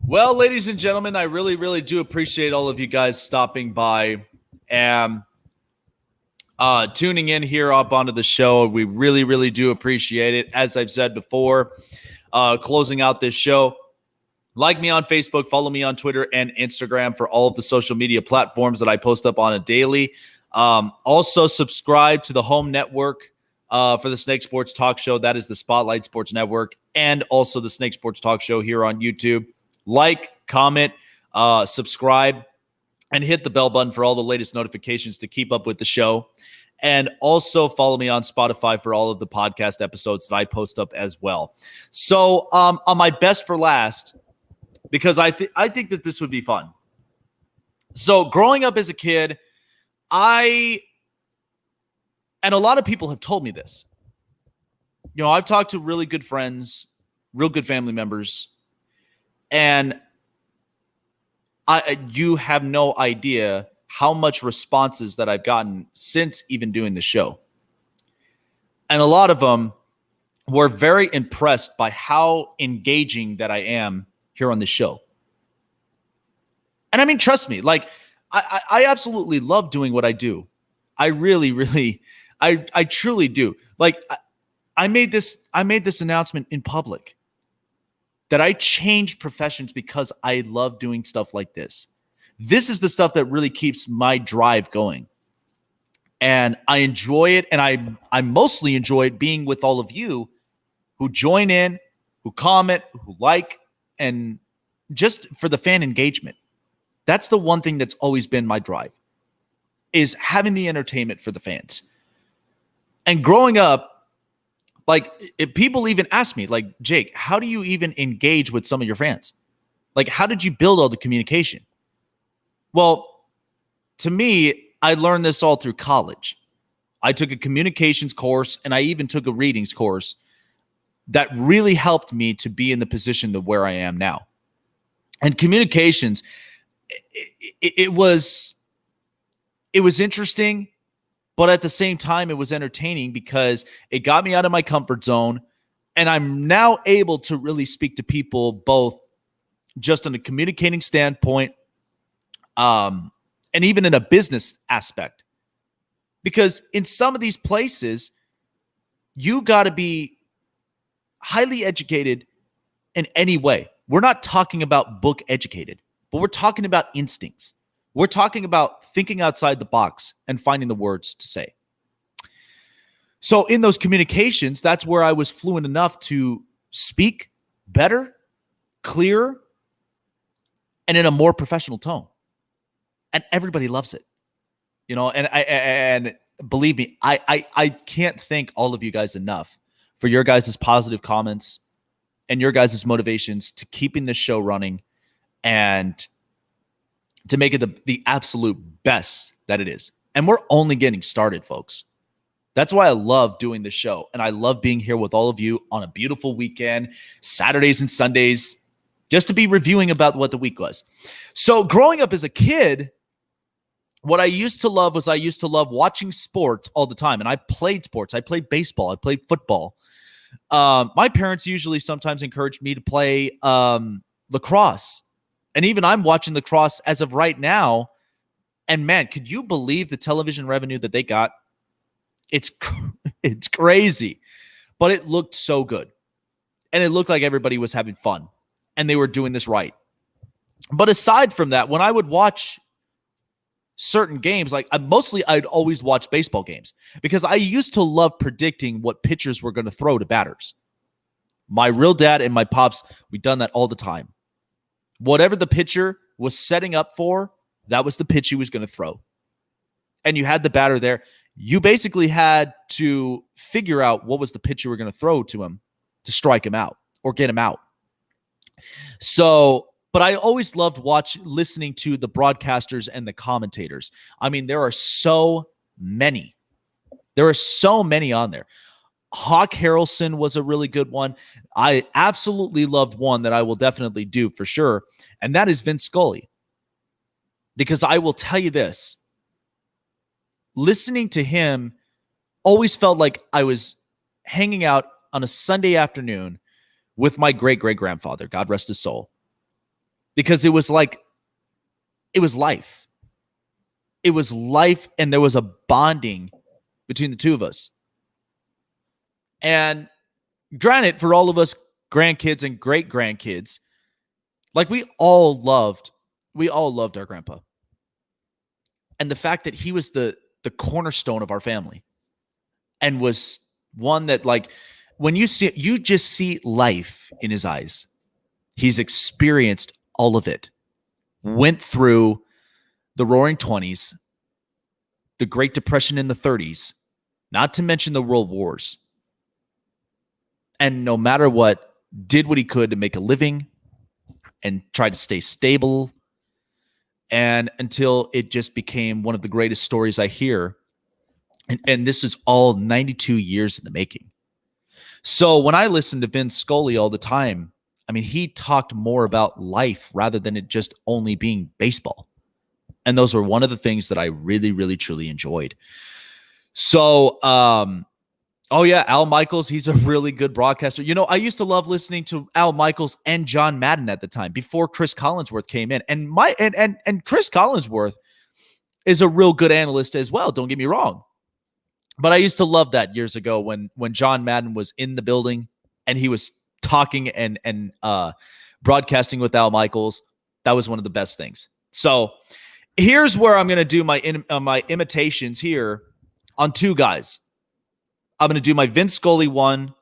Well, ladies and gentlemen, I really, really do appreciate all of you guys stopping by and tuning in here up onto the show. We really, really do appreciate it. As I've said before, closing out this show, like me on Facebook, follow me on Twitter and Instagram for all of the social media platforms that I post up on a daily. Also, subscribe to the home network for the Snake Sports Talk Show. That is the Spotlight Sports Network, and also the Snake Sports Talk Show here on YouTube. Like, comment, subscribe, and hit the bell button for all the latest notifications to keep up with the show. And also follow me on Spotify for all of the podcast episodes that I post up as well. So on my best for last, because I think that this would be fun. So growing up as a kid, and a lot of people have told me this, I've talked to really good friends, real good family members, and you have no idea how much responses that I've gotten since even doing the show. And a lot of them were very impressed by how engaging that I am here on the show. And I mean, trust me, like I absolutely love doing what I do. I really, really, I truly do. Like I made this announcement in public that I changed professions because I love doing stuff like this. This is the stuff that really keeps my drive going. And I enjoy it. And I mostly enjoy it being with all of you who join in, who comment, who like, and just for the fan engagement. That's the one thing that's always been my drive, is having the entertainment for the fans. And growing up, like, if people even ask me, like, Jake, how do you even engage with some of your fans? Like, how did you build all the communication? Well, to me, I learned this all through college. I took a communications course, and I even took a readings course that really helped me to be in the position to where I am now. And communications, it was interesting, but at the same time, it was entertaining because it got me out of my comfort zone. And I'm now able to really speak to people both just on a communicating standpoint, and even in a business aspect. Because in some of these places, you got to be highly educated in any way. We're not talking about book educated, but we're talking about instincts. We're talking about thinking outside the box and finding the words to say. So in those communications, that's where I was fluent enough to speak better, clearer, and in a more professional tone. And everybody loves it. And believe me, I can't thank all of you guys enough for your guys' positive comments and your guys' motivations to keeping this show running and to make it the absolute best that it is. And we're only getting started, folks. That's why I love doing the show. And I love being here with all of you on a beautiful weekend, Saturdays and Sundays, just to be reviewing about what the week was. So growing up as a kid, what I used to love watching sports all the time. And I played sports. I played baseball. I played football. My parents usually sometimes encouraged me to play lacrosse. And even I'm watching lacrosse as of right now. And man, could you believe the television revenue that they got? It's crazy. But it looked so good. And it looked like everybody was having fun. And they were doing this right. But aside from that, when I would watch certain games, like I'd always watch baseball games because I used to love predicting what pitchers were going to throw to batters. My real dad and my pops, we done that all the time. Whatever the pitcher was setting up for, that was the pitch he was going to throw. And you had the batter there. You basically had to figure out what was the pitch you were going to throw to him to strike him out or get him out. So, but I always loved listening to the broadcasters and the commentators. I mean, there are so many. There are so many on there. Hawk Harrelson was a really good one. I absolutely loved one that I will definitely do for sure, and that is Vince Scully. Because I will tell you this, listening to him always felt like I was hanging out on a Sunday afternoon with my great-great-grandfather, God rest his soul. Because it was life. It was life, and there was a bonding between the two of us. And granted, for all of us grandkids and great-grandkids, like we all loved our grandpa. And the fact that he was the cornerstone of our family and was one that, like, when you see it, you just see life in his eyes. He's experienced all of it. Went through the Roaring 20s, the Great Depression in the 30s, not to mention the World Wars. And no matter what, did what he could to make a living and try to stay stable. And until it just became one of the greatest stories I hear. And this is all 92 years in the making. So when I listened to Vince Scully all the time, I mean, he talked more about life rather than it just only being baseball. And those were one of the things that I really, really, truly enjoyed. So, oh yeah, Al Michaels, he's a really good broadcaster. You know, I used to love listening to Al Michaels and John Madden at the time before Chris Collinsworth came in. And Chris Collinsworth is a real good analyst as well, don't get me wrong. But I used to love that years ago when John Madden was in the building and he was talking and broadcasting with Al Michaels. That was one of the best things. So here's where I'm going to do my imitations here on two guys. I'm going to do my Vince Scully one,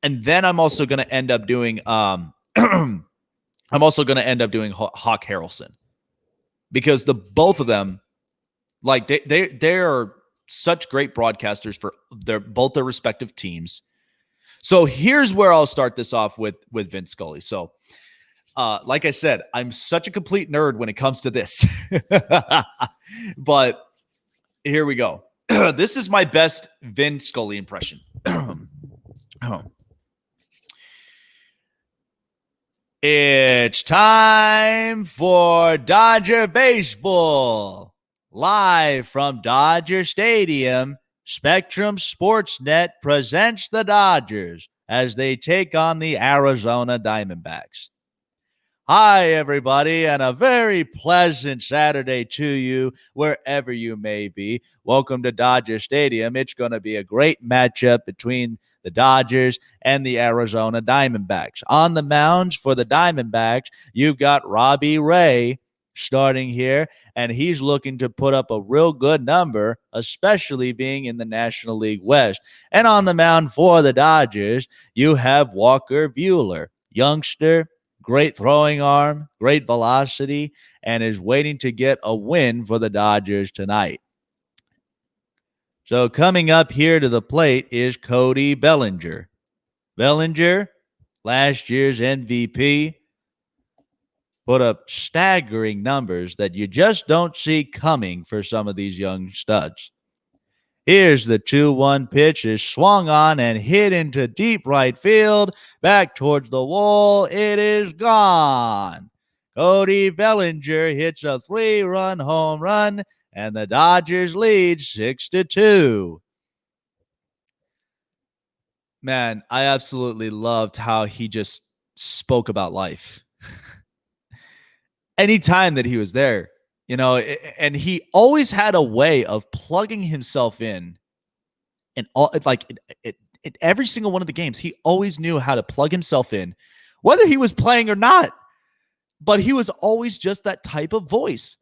and then I'm also going to end up doing Hawk Harrelson, because the both of them, like they are such great broadcasters for both their respective teams. So here's where I'll start this off with Vince Scully. So, like I said, I'm such a complete nerd when it comes to this, but here we go. This is my best Vince Scully impression. It's time for Dodger baseball. Live from Dodger Stadium, Spectrum Sportsnet presents the Dodgers as they take on the Arizona Diamondbacks. Hi, everybody, and a very pleasant Saturday to you, wherever you may be. Welcome to Dodger Stadium. It's going to be a great matchup between the Dodgers and the Arizona Diamondbacks. On the mounds for the Diamondbacks, you've got Robbie Ray starting here, and he's looking to put up a real good number, especially being in the National League West. And on the mound for the Dodgers, you have Walker Buehler, youngster, great throwing arm, great velocity, and is waiting to get a win for the Dodgers tonight. So coming up here to the plate is Cody Bellinger. Bellinger, last year's MVP, put up staggering numbers that you just don't see coming for some of these young studs. Here's the 2-1 pitch, is swung on and hit into deep right field, back towards the wall. It is gone. Cody Bellinger hits a 3-run home run, and the Dodgers lead 6-2. Man, I absolutely loved how he just spoke about life. Anytime that he was there, you know, and he always had a way of plugging himself in all, like every single one of the games. He always knew how to plug himself in, whether he was playing or not. But he was always just that type of voice.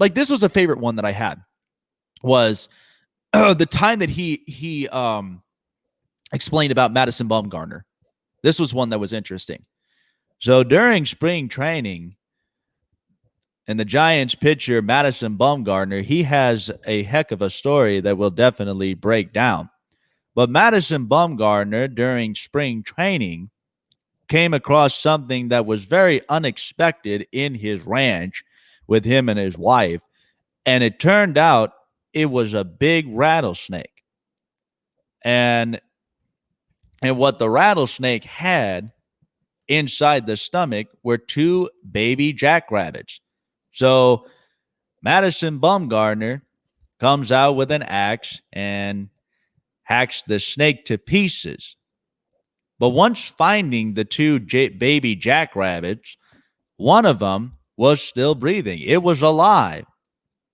Like, this was a favorite one that I had, was the time that he explained about Madison Bumgarner. This was one that was interesting. So during spring training, and the Giants pitcher, Madison Bumgarner, he has a heck of a story that we'll definitely break down. But Madison Bumgarner, during spring training, came across something that was very unexpected in his ranch with him and his wife. And it turned out it was a big rattlesnake. And what the rattlesnake had inside the stomach were 2 baby jackrabbits. So Madison Bumgarner comes out with an axe and hacks the snake to pieces. But once finding the 2 baby jackrabbits, one of them was still breathing. It was alive.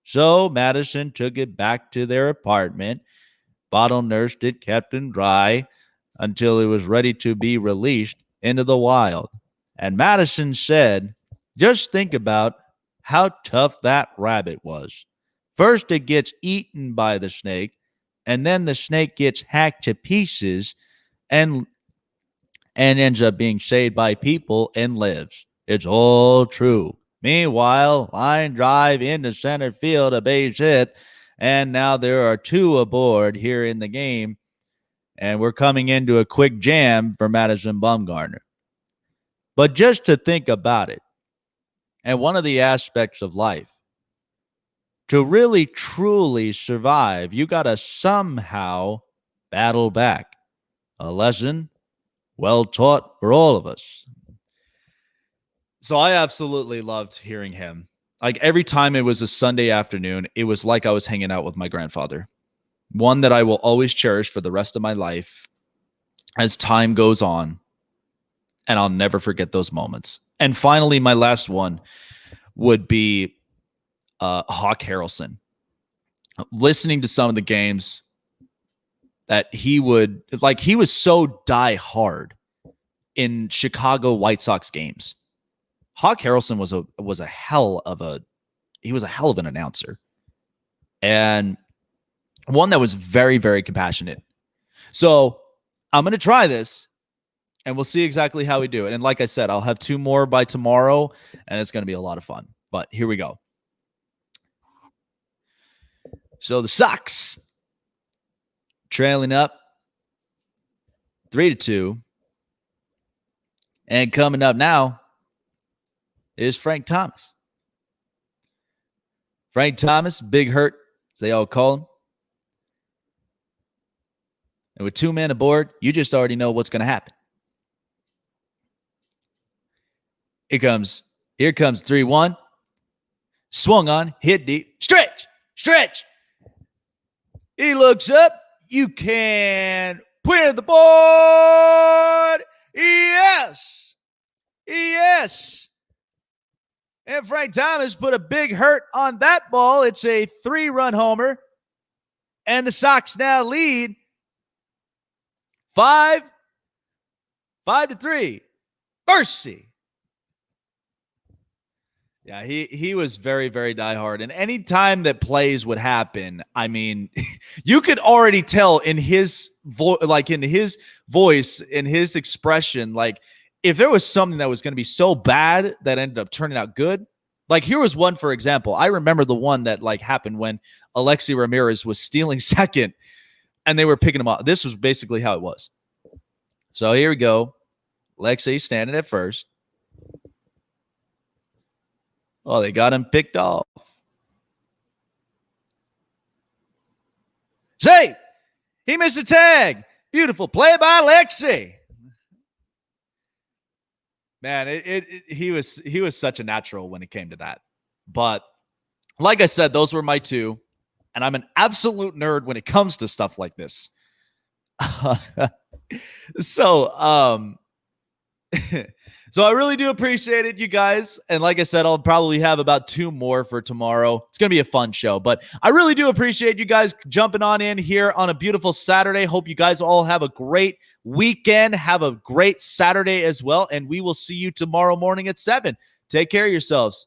So Madison took it back to their apartment, bottle nursed it, kept it dry until it was ready to be released into the wild. And Madison said, just think about how tough that rabbit was. First, it gets eaten by the snake, and then the snake gets hacked to pieces and ends up being saved by people and lives. It's all true. Meanwhile, line drive into center field, a base hit, and now there are 2 aboard here in the game, and we're coming into a quick jam for Madison Bumgarner. But just to think about it, and one of the aspects of life, to really truly survive, you got to somehow battle back. A lesson well taught for all of us. So I absolutely loved hearing him. Like every time it was a Sunday afternoon, it was like I was hanging out with my grandfather. One that I will always cherish for the rest of my life as time goes on. And I'll never forget those moments. And finally, my last one would be Hawk Harrelson. Listening to some of the games that he would, like, he was so die hard in Chicago White Sox games. Hawk Harrelson was a hell of an announcer, and one that was very, very compassionate. So I'm going to try this, and we'll see exactly how we do it. And like I said, I'll have 2 more by tomorrow, and it's going to be a lot of fun. But here we go. So the Sox trailing up 3-2. And coming up now is Frank Thomas. Frank Thomas, Big Hurt, as they all call him. And with 2 men aboard, you just already know what's going to happen. Here comes 3-1. Swung on, hit deep. Stretch. He looks up. You can put it on the board. Yes. And Frank Thomas put a Big Hurt on that ball. It's a 3-run homer. And the Sox now lead 5-3. Mercy. Yeah, he was very, very diehard. And any time that plays would happen, I mean, you could already tell in his voice, in his expression, like if there was something that was going to be so bad that ended up turning out good. Like here was one, for example. I remember the one that like happened when Alexi Ramirez was stealing second and they were picking him up. This was basically how it was. So here we go. Alexi standing at first. Oh, they got him picked off. Say, he missed a tag. Beautiful play by Lexi. Man, he was such a natural when it came to that. But like I said, those were my 2. And I'm an absolute nerd when it comes to stuff like this. So I really do appreciate it, you guys. And like I said, I'll probably have about 2 more for tomorrow. It's going to be a fun show, but I really do appreciate you guys jumping on in here on a beautiful Saturday. Hope you guys all have a great weekend. Have a great Saturday as well. And we will see you tomorrow morning at 7. Take care of yourselves.